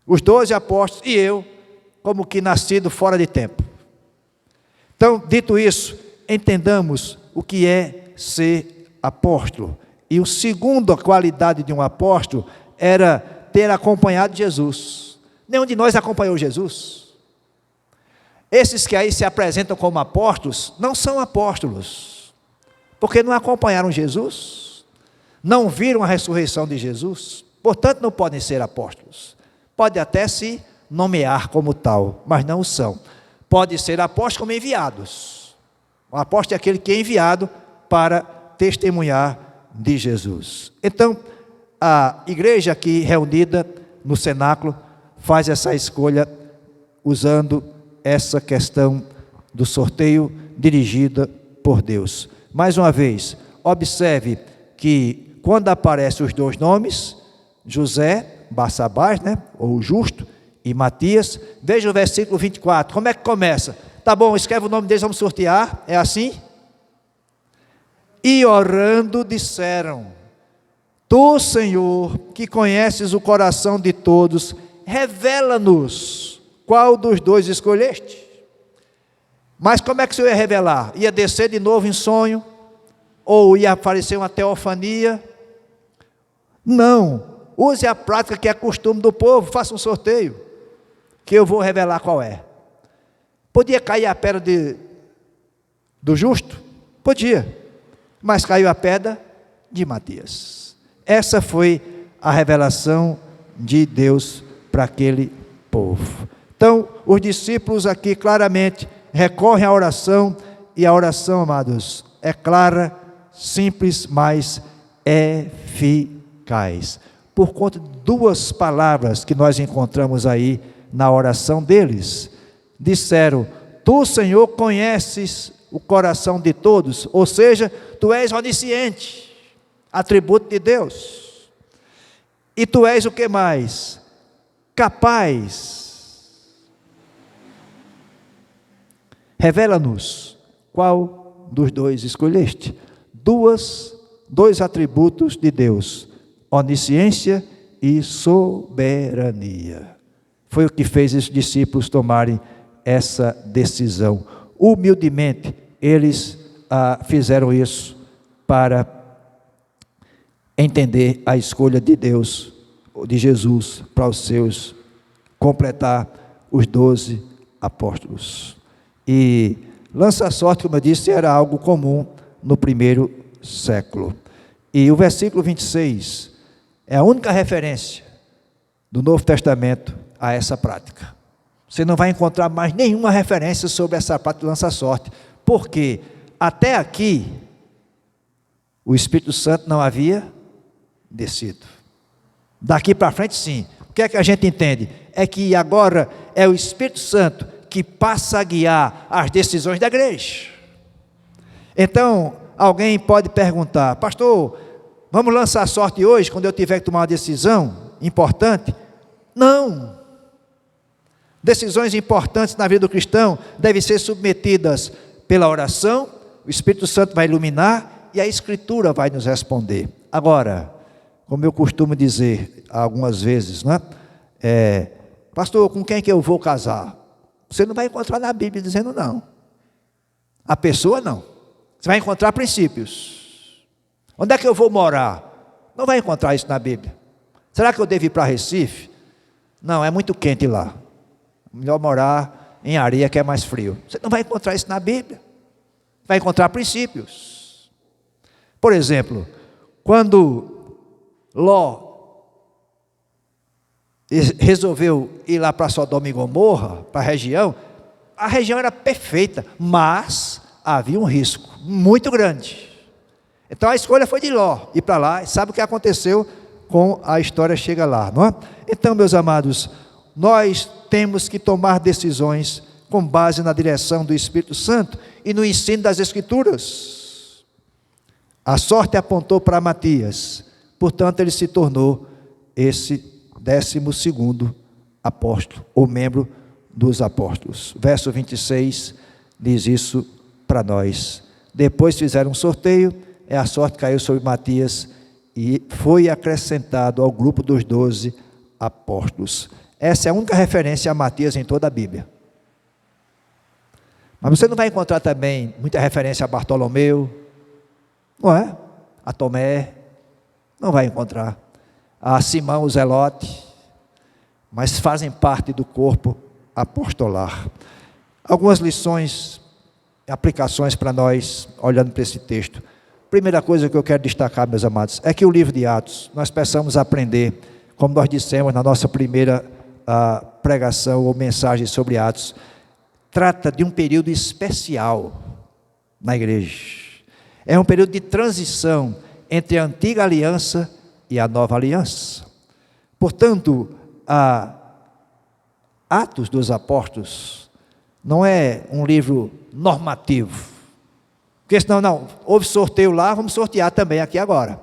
os 12 apóstolos e eu, como que nascido fora de tempo. Então, dito isso, entendamos o que é ser apóstolo. E a segunda qualidade de um apóstolo era ter acompanhado Jesus. Nenhum de nós acompanhou Jesus. Esses que aí se apresentam como apóstolos, não são apóstolos, porque não acompanharam Jesus, não viram a ressurreição de Jesus, portanto não podem ser apóstolos. Pode até se nomear como tal, mas não o são. Pode ser apóstolos como enviados. O apóstolo é aquele que é enviado para testemunhar de Jesus. Então, a igreja aqui reunida no cenáculo faz essa escolha usando essa questão do sorteio dirigida por Deus. Mais uma vez, observe que quando aparecem os 2 nomes, José, Barsabás, né, ou justo, e Matias, veja o versículo 24, como é que começa? Tá bom, escreve o nome deles, vamos sortear, é assim? E orando disseram: Tu, Senhor, que conheces o coração de todos, revela-nos qual dos 2 escolheste. Mas como é que o Senhor ia revelar? Ia descer de novo em sonho, ou ia aparecer uma teofania. Não, use a prática que é costume do povo, faça um sorteio, que eu vou revelar qual é. Podia cair a pedra do justo? Podia, mas caiu a pedra de Matias. Essa foi a revelação de Deus para aquele povo. Então, os discípulos aqui claramente recorrem à oração, e a oração, amados, é clara, simples, mas eficaz. Por conta de duas palavras que nós encontramos aí na oração deles. Disseram: tu, Senhor, conheces o coração de todos, ou seja, tu és onisciente, atributo de Deus. E tu és o que mais? Capaz. Revela-nos qual dos dois escolheste. Dois atributos de Deus: onisciência e soberania. Foi o que fez os discípulos tomarem essa decisão. Humildemente, eles fizeram isso para entender a escolha de Deus, de Jesus, para os seus, completar os 12 apóstolos. E lança-sorte, como eu disse, era algo comum no primeiro século. E o versículo 26 é a única referência do Novo Testamento a essa prática. Você não vai encontrar mais nenhuma referência sobre essa prática de lança-sorte, porque até aqui o Espírito Santo não havia descido. Daqui para frente, sim. O que é que a gente entende? É que agora é o Espírito Santo que passa a guiar as decisões da igreja. Então, alguém pode perguntar: pastor, vamos lançar sorte hoje, quando eu tiver que tomar uma decisão importante? Não. Decisões importantes na vida do cristão devem ser submetidas pela oração, o Espírito Santo vai iluminar e a Escritura vai nos responder. Agora, como eu costumo dizer algumas vezes, né? Pastor, com quem que eu vou casar? Você não vai encontrar na Bíblia dizendo não. A pessoa não. Você vai encontrar princípios. Onde é que eu vou morar? Não vai encontrar isso na Bíblia. Será que eu devo ir para Recife? Não, é muito quente lá. Melhor morar em areia, que é mais frio. Você não vai encontrar isso na Bíblia. Vai encontrar princípios. Por exemplo, quando Ló resolveu ir lá para Sodoma e Gomorra, para a região era perfeita, mas havia um risco muito grande. Então a escolha foi de Ló, ir para lá, e sabe o que aconteceu com a história, chega lá, não é? Então, meus amados, nós temos que tomar decisões com base na direção do Espírito Santo e no ensino das Escrituras. A sorte apontou para Matias, portanto ele se tornou esse 12º apóstolo, ou membro dos apóstolos. Verso 26 diz isso para nós. Depois fizeram um sorteio, a sorte caiu sobre Matias e foi acrescentado ao grupo dos 12 apóstolos. Essa é a única referência a Matias em toda a Bíblia. Mas você não vai encontrar também muita referência a Bartolomeu, não é? A Tomé, não vai encontrar. A Simão o Zelote, mas fazem parte do corpo apostolar. Algumas lições, aplicações para nós, olhando para esse texto. Primeira coisa que eu quero destacar, meus amados, é que o livro de Atos, nós precisamos aprender, como nós dissemos na nossa primeira pregação ou mensagem sobre Atos, trata de um período especial na igreja. É um período de transição entre a antiga aliança e a nova aliança. Portanto, Atos dos Apóstolos não é um livro normativo, porque senão, não, houve sorteio lá, vamos sortear também aqui agora.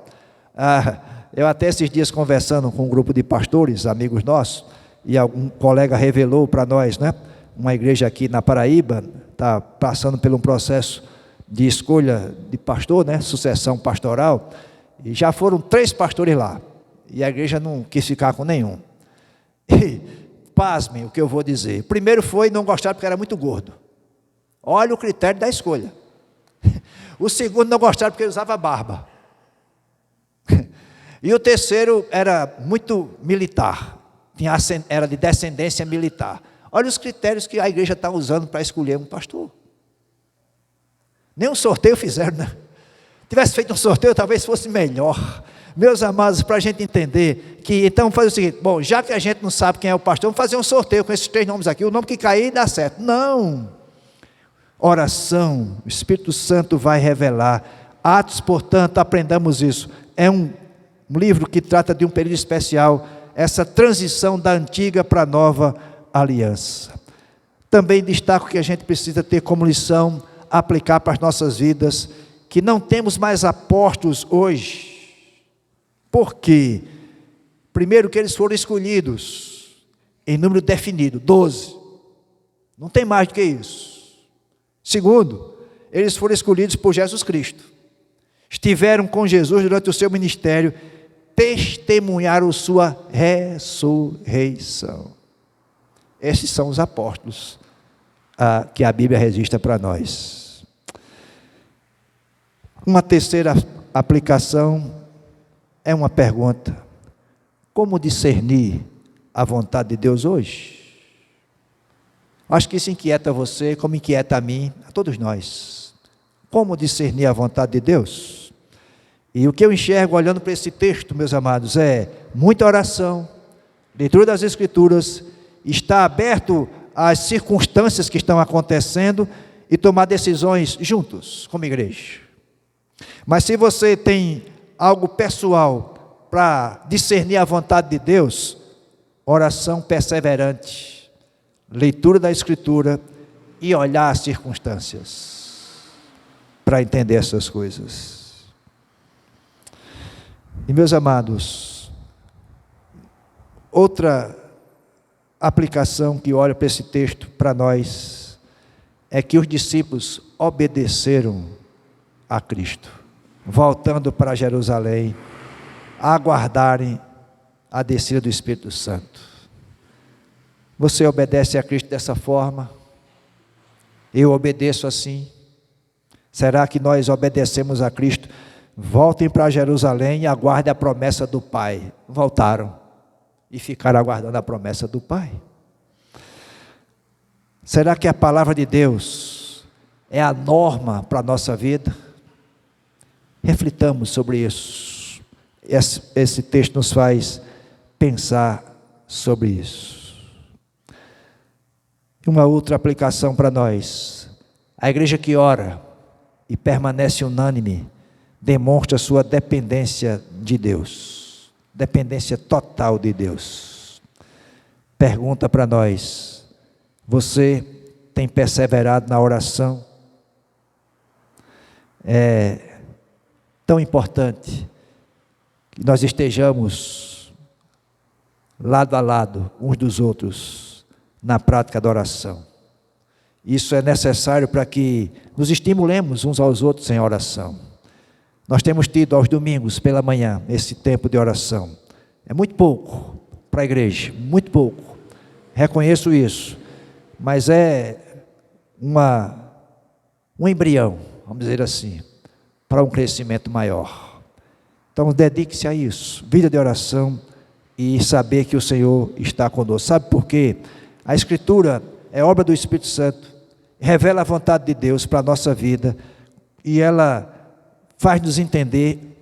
Eu até esses dias conversando com um grupo de pastores, amigos nossos, e algum colega revelou para nós, né? Uma igreja aqui na Paraíba está passando por um processo de escolha de pastor, né? Sucessão pastoral, e já foram 3 pastores lá, e a igreja não quis ficar com nenhum. E pasmem o que eu vou dizer. Primeiro foi não gostar porque era muito gordo. Olha o critério da escolha. O segundo não gostaram porque ele usava barba. E o terceiro era muito militar, era de descendência militar. Olha os critérios que a igreja está usando para escolher um pastor. Nem um sorteio fizeram, né? Tivesse feito um sorteio, talvez fosse melhor. Meus amados, para a gente entender que, então, fazer o seguinte: bom, já que a gente não sabe quem é o pastor, vamos fazer um sorteio com esses 3 nomes aqui, o nome que cair dá certo. Não! Oração, o Espírito Santo vai revelar. Atos, portanto, aprendamos isso. É um livro que trata de um período especial, essa transição da antiga para a nova aliança. Também destaco que a gente precisa ter como lição, aplicar para as nossas vidas, que não temos mais apóstolos hoje. Por quê? Primeiro, que eles foram escolhidos em número definido, 12. Não tem mais do que isso. Segundo, eles foram escolhidos por Jesus Cristo. Estiveram com Jesus durante o seu ministério, testemunharam sua ressurreição. Esses são os apóstolos que a Bíblia registra para nós. Uma terceira aplicação é uma pergunta: como discernir a vontade de Deus hoje? Acho que isso inquieta você, como inquieta a mim, a todos nós. Como discernir a vontade de Deus? E o que eu enxergo olhando para esse texto, meus amados, é muita oração, leitura das Escrituras, estar aberto às circunstâncias que estão acontecendo e tomar decisões juntos, como igreja. Mas se você tem algo pessoal para discernir a vontade de Deus, oração perseverante, leitura da Escritura e olhar as circunstâncias para entender essas coisas. E meus amados, outra aplicação que olha para esse texto para nós é que os discípulos obedeceram a Cristo, voltando para Jerusalém, a aguardarem a descida do Espírito Santo. Você obedece a Cristo dessa forma? Eu obedeço assim? Será que nós obedecemos a Cristo? Voltem para Jerusalém e aguardem a promessa do Pai. Voltaram e ficaram aguardando a promessa do Pai. Será que a palavra de Deus é a norma para a nossa vida? Reflitamos sobre isso. Esse texto nos faz pensar sobre isso. Uma outra aplicação para nós: a igreja que ora e permanece unânime demonstra sua dependência de Deus, dependência total de Deus. Pergunta para nós: você tem perseverado na oração? É tão importante que nós estejamos lado a lado uns dos outros na prática da oração. Isso é necessário para que nos estimulemos uns aos outros em oração. Nós temos tido aos domingos pela manhã esse tempo de oração. É muito pouco para a igreja, muito pouco. Reconheço isso, mas é um embrião, vamos dizer assim, para um crescimento maior. Então dedique-se a isso, vida de oração e saber que o Senhor está conosco. Sabe por quê? A Escritura é obra do Espírito Santo, revela a vontade de Deus para a nossa vida e ela faz nos entender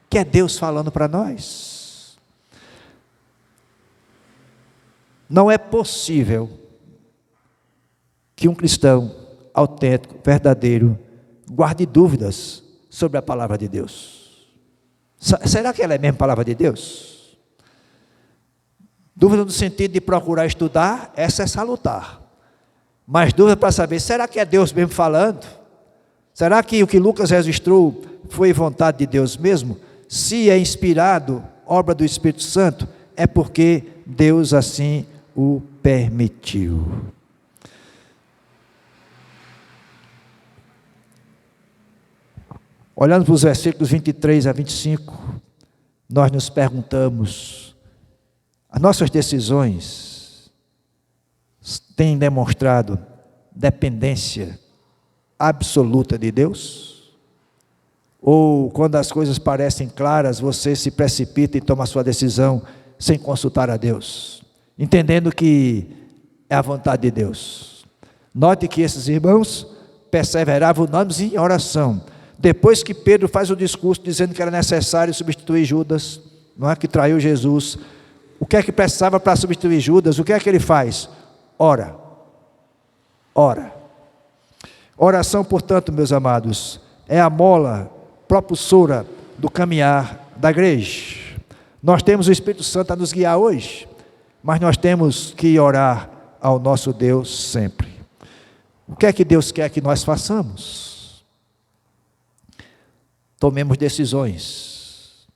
que é Deus falando para nós. Não é possível que um cristão autêntico, verdadeiro, guarde dúvidas sobre a palavra de Deus. Será que ela é mesmo palavra de Deus? Dúvida no sentido de procurar estudar, essa é salutar. Mas dúvida para saber, será que é Deus mesmo falando? Será que o que Lucas registrou foi vontade de Deus mesmo? Se é inspirado, obra do Espírito Santo, é porque Deus assim o permitiu. Olhando para os versículos 23 a 25, nós nos perguntamos: as nossas decisões têm demonstrado dependência absoluta de Deus? Ou quando as coisas parecem claras, você se precipita e toma a sua decisão sem consultar a Deus, entendendo que é a vontade de Deus. Note que esses irmãos perseveravam unânimes em oração. Depois que Pedro faz o discurso dizendo que era necessário substituir Judas, não é, que traiu Jesus, o que é que precisava para substituir Judas? O que é que ele faz? Ora. Oração, portanto, meus amados, é a mola propulsora do caminhar da igreja. Nós temos o Espírito Santo a nos guiar hoje, mas nós temos que orar ao nosso Deus sempre. O que é que Deus quer que nós façamos? Tomemos decisões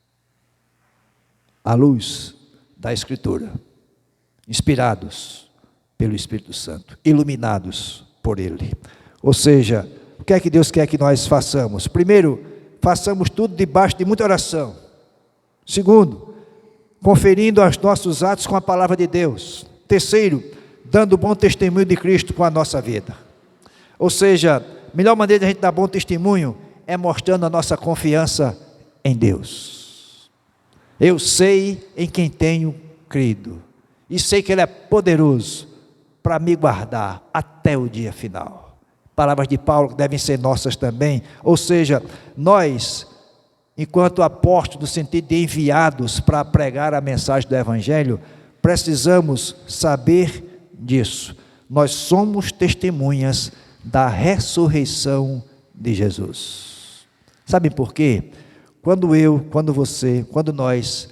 à luz da Escritura, inspirados pelo Espírito Santo, iluminados por Ele. Ou seja, o que é que Deus quer que nós façamos? Primeiro, façamos tudo debaixo de muita oração. Segundo, conferindo os nossos atos com a palavra de Deus. Terceiro, dando bom testemunho de Cristo com a nossa vida. Ou seja, a melhor maneira de a gente dar bom testemunho é mostrando a nossa confiança em Deus. Eu sei em quem tenho crido, e sei que Ele é poderoso para me guardar até o dia final. Palavras de Paulo que devem ser nossas também. Ou seja, nós, enquanto apóstolos, no sentido de enviados para pregar a mensagem do Evangelho, precisamos saber disso. Nós somos testemunhas da ressurreição de Jesus. Sabe por quê? Quando você, quando nós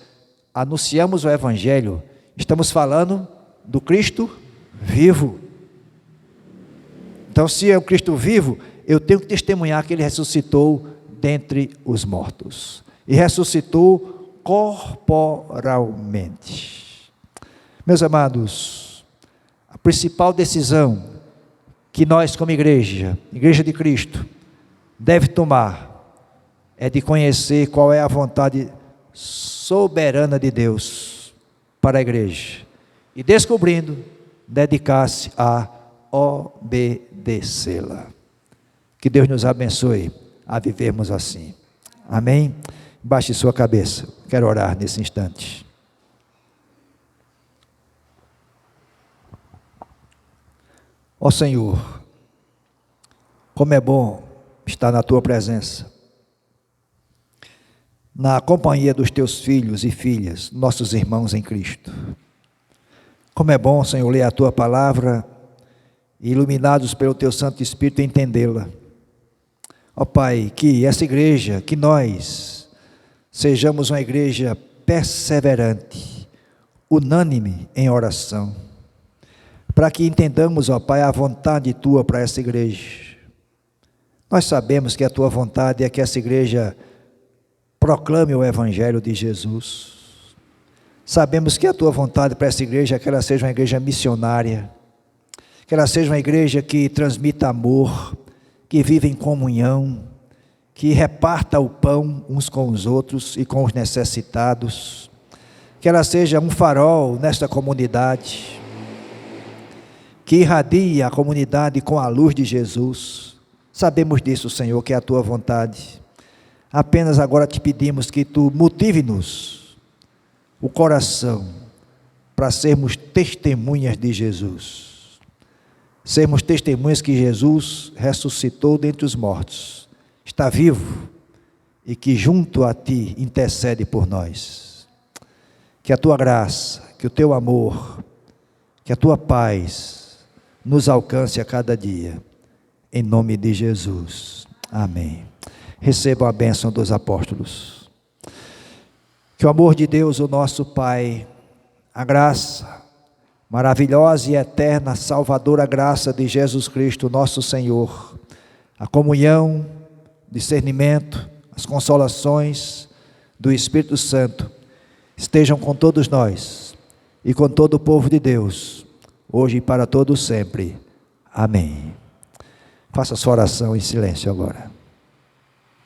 anunciamos o Evangelho, estamos falando do Cristo vivo. Então, se é o Cristo vivo, eu tenho que testemunhar que Ele ressuscitou dentre os mortos. E ressuscitou corporalmente. Meus amados, a principal decisão que nós, como igreja de Cristo, deve tomar é de conhecer qual é a vontade soberana de Deus para a igreja. E descobrindo, dedicar-se a obedecê-la. Que Deus nos abençoe a vivermos assim. Amém? Baixe sua cabeça. Quero orar nesse instante. Ó Senhor, como é bom estar na Tua presença, na companhia dos Teus filhos e filhas, nossos irmãos em Cristo. Como é bom, Senhor, ler a Tua palavra e, iluminados pelo Teu Santo Espírito, entendê-la. Ó Pai, que essa igreja, que nós sejamos uma igreja perseverante, unânime em oração, para que entendamos, ó Pai, a vontade Tua para essa igreja. Nós sabemos que a Tua vontade é que essa igreja proclame o Evangelho de Jesus. Sabemos que a Tua vontade para essa igreja é que ela seja uma igreja missionária, que ela seja uma igreja que transmita amor, que vive em comunhão, que reparta o pão uns com os outros e com os necessitados, que ela seja um farol nesta comunidade, que irradie a comunidade com a luz de Jesus. Sabemos disso, Senhor, que é a Tua vontade. Apenas agora te pedimos que Tu motive-nos o coração para sermos testemunhas de Jesus. Sermos testemunhas que Jesus ressuscitou dentre os mortos, está vivo e que junto a Ti intercede por nós. Que a Tua graça, que o Teu amor, que a Tua paz nos alcance a cada dia, em nome de Jesus. Amém. Recebam a bênção dos apóstolos. Que o amor de Deus, o nosso Pai, a graça maravilhosa e eterna, salvadora graça de Jesus Cristo, nosso Senhor, a comunhão, discernimento, as consolações do Espírito Santo, estejam com todos nós e com todo o povo de Deus, hoje e para todos sempre. Amém. Faça sua oração em silêncio agora.